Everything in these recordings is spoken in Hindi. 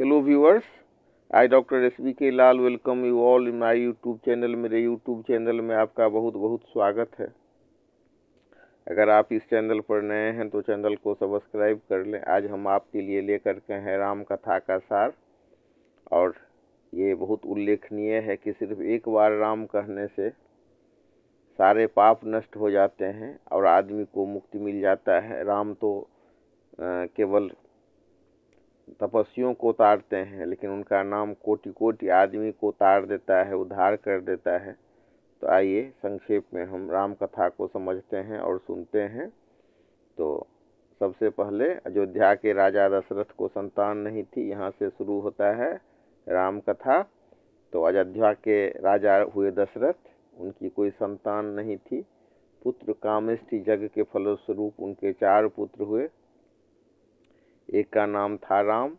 Hello viewers, I doctor SBK Lal welcome you all in my YouTube channel. मेरे यूट्यूब चैनल में आपका बहुत बहुत स्वागत है। अगर आप इस चैनल पर नए हैं तो चैनल को सब्सक्राइब कर लें। आज हम आपके लिए लेकर के हैं राम कथा का सार, और ये बहुत उल्लेखनीय है कि सिर्फ एक बार राम कहने से सारे पाप नष्ट हो जाते हैं और आदमी को मुक्ति मिल जाता है। राम तो केवल तपस्वियों को तारते हैं, लेकिन उनका नाम कोटि कोटि आदमी को तार देता है, उद्धार कर देता है। तो आइए संक्षेप में हम राम कथा को समझते हैं और सुनते हैं। तो सबसे पहले अयोध्या के राजा दशरथ को संतान नहीं थी, यहाँ से शुरू होता है राम कथा। तो अयोध्या के राजा हुए दशरथ, उनकी कोई संतान नहीं थी। पुत्र कामेष्टि यज्ञ के फलस्वरूप उनके 4 पुत्र हुए। एक का नाम था राम,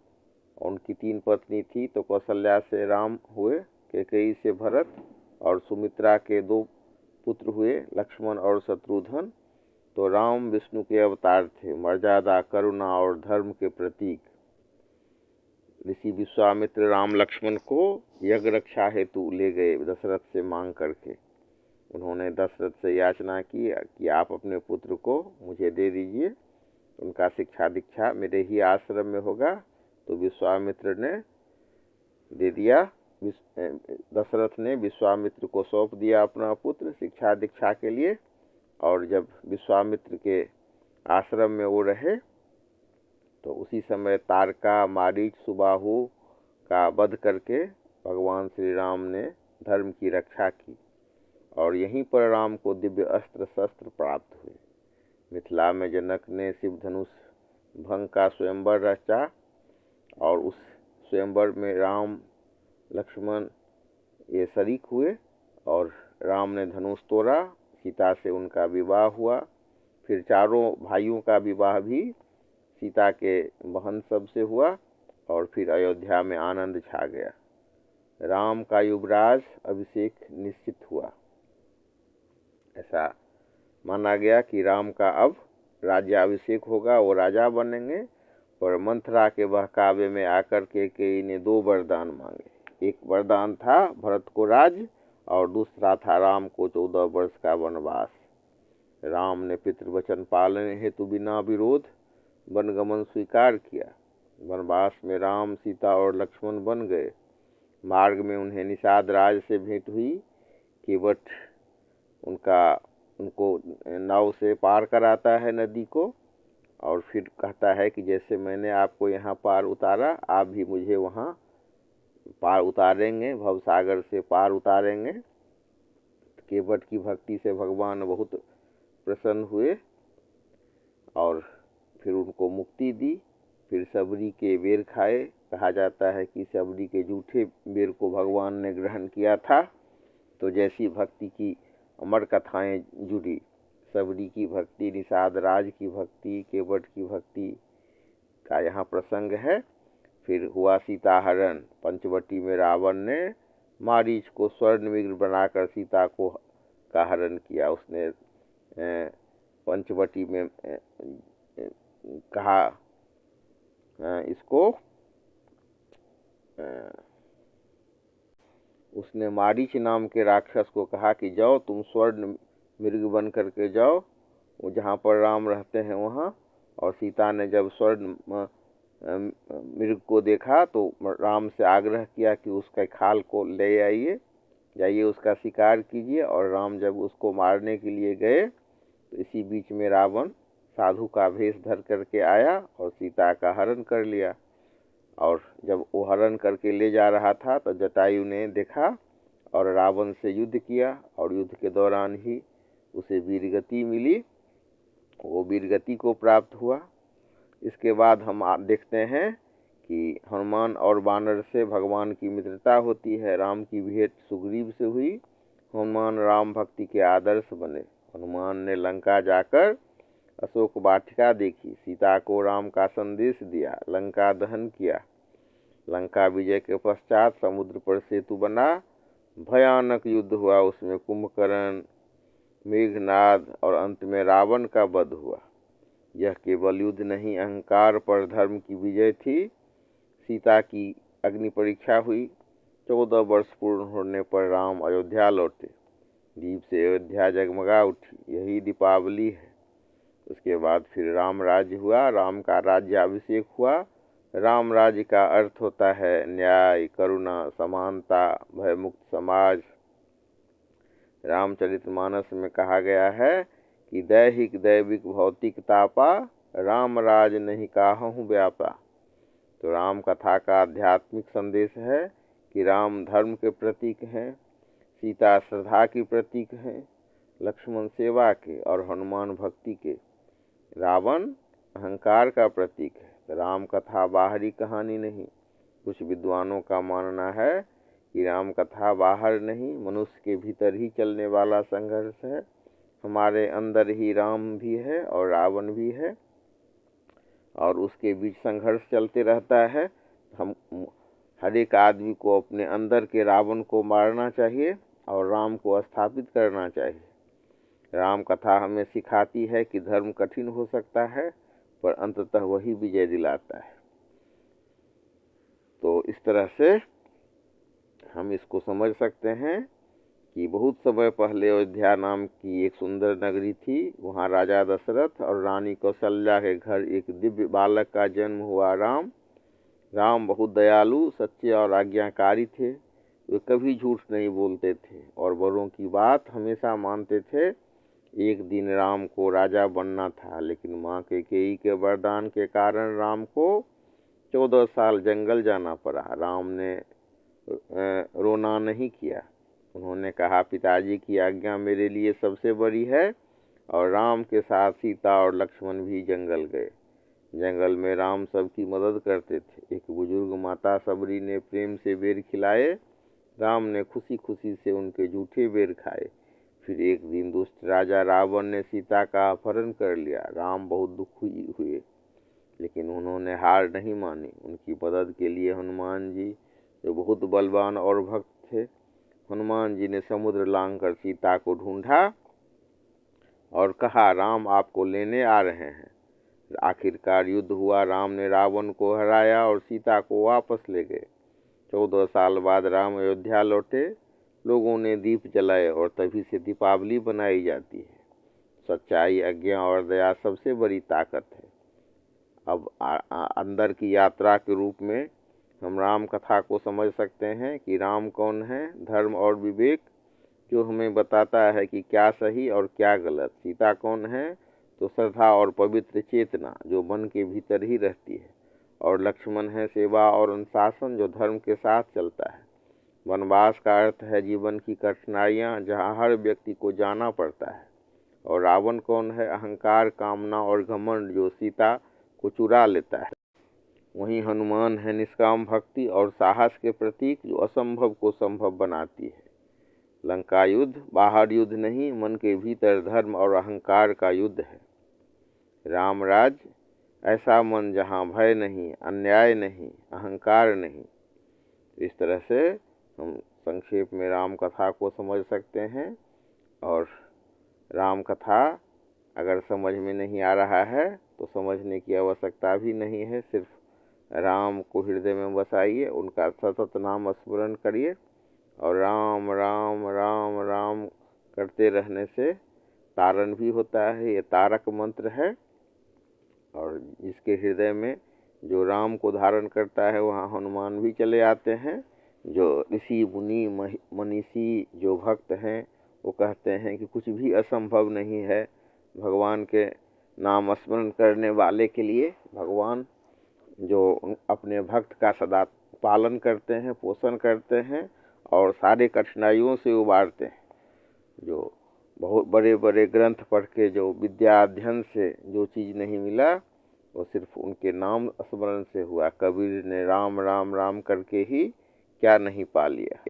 और उनकी 3 पत्नी थी। तो कौशल्या से राम हुए, कैकेयी से भरत, और सुमित्रा के 2 पुत्र हुए, लक्ष्मण और शत्रुघ्न। तो राम विष्णु के अवतार थे, मर्यादा, करुणा और धर्म के प्रतीक। ऋषि विश्वामित्र राम लक्ष्मण को यज्ञ रक्षा हेतु ले गए दशरथ से मांग करके। उन्होंने दशरथ से याचना की कि आप अपने पुत्र को मुझे दे दीजिए, उनका शिक्षा दीक्षा मेरे ही आश्रम में होगा। तो विश्वामित्र ने दे दिया। दशरथ ने विश्वामित्र को सौंप दिया अपना पुत्र शिक्षा दीक्षा के लिए। और जब विश्वामित्र के आश्रम में वो रहे, तो उसी समय तारका, मारीच, सुबाहु का वध करके भगवान श्री राम ने धर्म की रक्षा की। और यहीं पर राम को दिव्य अस्त्र शस्त्र प्राप्त हुए। मिथिला में जनक ने शिव धनुष भंग का स्वयंवर रचा, और उस स्वयंवर में राम लक्ष्मण ये शरीक हुए, और राम ने धनुष तोड़ा, सीता से उनका विवाह हुआ। फिर चारों भाइयों का विवाह भी सीता के बहन सब से हुआ, और फिर अयोध्या में आनंद छा गया। राम का युवराज अभिषेक निश्चित हुआ। ऐसा माना गया कि राम का अब राज्याभिषेक होगा, वो राजा बनेंगे। पर मंथरा के बहकावे में आकर के ने 2 वरदान मांगे। एक वरदान था भरत को राज्य, और दूसरा था राम को 14 वर्ष का वनवास। राम ने पितृवचन पालन हेतु बिना विरोध वनगमन स्वीकार किया। वनवास में राम, सीता और लक्ष्मण बन गए। मार्ग में उन्हें निषाद राज से भेंट हुई। केवट उनको नाव से पार कराता है नदी को, और फिर कहता है कि जैसे मैंने आपको यहाँ पार उतारा, आप भी मुझे वहाँ पार उतारेंगे, भवसागर से पार उतारेंगे। केवट की भक्ति से भगवान बहुत प्रसन्न हुए, और फिर उनको मुक्ति दी। फिर सबरी के बेर खाए। कहा जाता है कि सबरी के जूठे बेर को भगवान ने ग्रहण किया था। तो जैसी भक्ति की अमर कथाएं जुड़ी, सबरी की भक्ति, निषाद राज की भक्ति, केवट की भक्ति का यहाँ प्रसंग है। फिर हुआ सीता हरण। पंचवटी में रावण ने मारीच को स्वर्ण विग्रह बनाकर सीता को का हरण किया। उसने पंचवटी में कहा, इसको उसने मारीच नाम के राक्षस को कहा कि जाओ तुम स्वर्ण मृग बन करके जाओ, वो जहाँ पर राम रहते हैं वहाँ। और सीता ने जब स्वर्ण मृग को देखा तो राम से आग्रह किया कि उसके खाल को ले आइए, जाइए उसका शिकार कीजिए। और राम जब उसको मारने के लिए गए, तो इसी बीच में रावण साधु का भेष धर करके आया और सीता का हरण कर लिया। और जब वो हरण करके ले जा रहा था तो जटायु ने देखा और रावण से युद्ध किया, और युद्ध के दौरान ही उसे वीरगति मिली, वो वीरगति को प्राप्त हुआ। इसके बाद हम देखते हैं कि हनुमान और वानर से भगवान की मित्रता होती है। राम की भेंट सुग्रीव से हुई। हनुमान राम भक्ति के आदर्श बने। हनुमान ने लंका जाकर अशोक वाटिका देखी, सीता को राम का संदेश दिया, लंका दहन किया। लंका विजय के पश्चात समुद्र पर सेतु बना, भयानक युद्ध हुआ। उसमें कुंभकर्ण, मेघनाद और अंत में रावण का वध हुआ। यह केवल युद्ध नहीं, अहंकार पर धर्म की विजय थी। सीता की अग्नि परीक्षा हुई। 14 वर्ष पूर्ण होने पर राम अयोध्या लौटे। दीप से अयोध्या जगमगा उठी, यही दीपावली है। उसके बाद फिर राम राज्य हुआ, राम का राज्याभिषेक हुआ। राम राज्य का अर्थ होता है न्याय, करुणा, समानता, भयमुक्त समाज। रामचरितमानस में कहा गया है कि दैहिक दैविक भौतिक तापा, राम राज नहीं काहूँ व्यापा। तो राम कथा का आध्यात्मिक संदेश है कि राम धर्म के प्रतीक हैं, सीता श्रद्धा की प्रतीक हैं, लक्ष्मण सेवा के और हनुमान भक्ति के, रावण अहंकार का प्रतीक है। राम कथा बाहरी कहानी नहीं। कुछ विद्वानों का मानना है कि राम कथा बाहर नहीं, मनुष्य के भीतर ही चलने वाला संघर्ष है। हमारे अंदर ही राम भी है और रावण भी है, और उसके बीच संघर्ष चलते रहता है। हम हर एक आदमी को अपने अंदर के रावण को मारना चाहिए और राम को स्थापित करना चाहिए। राम कथा हमें सिखाती है कि धर्म कठिन हो सकता है, पर अंततः वही विजय दिलाता है। तो इस तरह से हम इसको समझ सकते हैं कि बहुत समय पहले अयोध्या नाम की एक सुंदर नगरी थी। वहाँ राजा दशरथ और रानी कौशल्या के घर एक दिव्य बालक का जन्म हुआ। राम बहुत दयालु, सच्चे और आज्ञाकारी थे। वे कभी झूठ नहीं बोलते थे और बड़ों की बात हमेशा मानते थे। एक दिन राम को राजा बनना था, लेकिन माँ कैकेयी के वरदान के कारण राम को 14 साल जंगल जाना पड़ा। राम ने रोना नहीं किया। उन्होंने कहा, पिताजी की आज्ञा मेरे लिए सबसे बड़ी है। और राम के साथ सीता और लक्ष्मण भी जंगल गए। जंगल में राम सबकी मदद करते थे। एक बुजुर्ग माता सबरी ने प्रेम से बेर खिलाए। राम ने खुशी खुशी से उनके जूठे बेर खाए। फिर एक दिन दुष्ट राजा रावण ने सीता का अपहरण कर लिया। राम बहुत दुखी हुए, लेकिन उन्होंने हार नहीं मानी। उनकी मदद के लिए हनुमान जी, जो बहुत बलवान और भक्त थे, हनुमान जी ने समुद्र लांघकर सीता को ढूंढा और कहा, राम आपको लेने आ रहे हैं। आखिरकार युद्ध हुआ। राम ने रावण को हराया और सीता को वापस ले गए। 14 साल बाद राम अयोध्या लौटे। लोगों ने दीप जलाए और तभी से दीपावली बनाई जाती है। सच्चाई, आज्ञा और दया सबसे बड़ी ताकत है। अब अंदर की यात्रा के रूप में हम राम कथा को समझ सकते हैं कि राम कौन है। धर्म और विवेक, जो हमें बताता है कि क्या सही और क्या गलत। सीता कौन है, तो श्रद्धा और पवित्र चेतना, जो मन के भीतर ही रहती है। और लक्ष्मण है सेवा और अनुशासन, जो धर्म के साथ चलता है। वनवास का अर्थ है जीवन की कठिनाइयाँ, जहाँ हर व्यक्ति को जाना पड़ता है। और रावण कौन है, अहंकार, कामना और घमंड, जो सीता को चुरा लेता है। वहीं हनुमान है निष्काम भक्ति और साहस के प्रतीक, जो असंभव को संभव बनाती है। लंका युद्ध बाहर युद्ध नहीं, मन के भीतर धर्म और अहंकार का युद्ध है। राम राज्य ऐसा मन जहाँ भय नहीं, अन्याय नहीं, अहंकार नहीं। इस तरह से हम संक्षेप में राम कथा को समझ सकते हैं। और राम कथा अगर समझ में नहीं आ रहा है तो समझने की आवश्यकता भी नहीं है। सिर्फ राम को हृदय में बसाइए, उनका सतत नाम स्मरण करिए और राम राम राम राम करते रहने से तारण भी होता है। ये तारक मंत्र है। और जिसके हृदय में जो राम को धारण करता है, वहाँ हनुमान भी चले आते हैं। जो ऋषि मुनि मनीषी जो भक्त हैं, वो कहते हैं कि कुछ भी असंभव नहीं है भगवान के नाम स्मरण करने वाले के लिए। भगवान जो अपने भक्त का सदा पालन करते हैं, पोषण करते हैं और सारे कठिनाइयों से उबारते हैं। जो बहुत बड़े बड़े ग्रंथ पढ़ के जो विद्या अध्ययन से जो चीज़ नहीं मिला, वो सिर्फ उनके नाम स्मरण से हुआ। कबीर ने राम राम राम करके ही क्या नहीं पा लिया।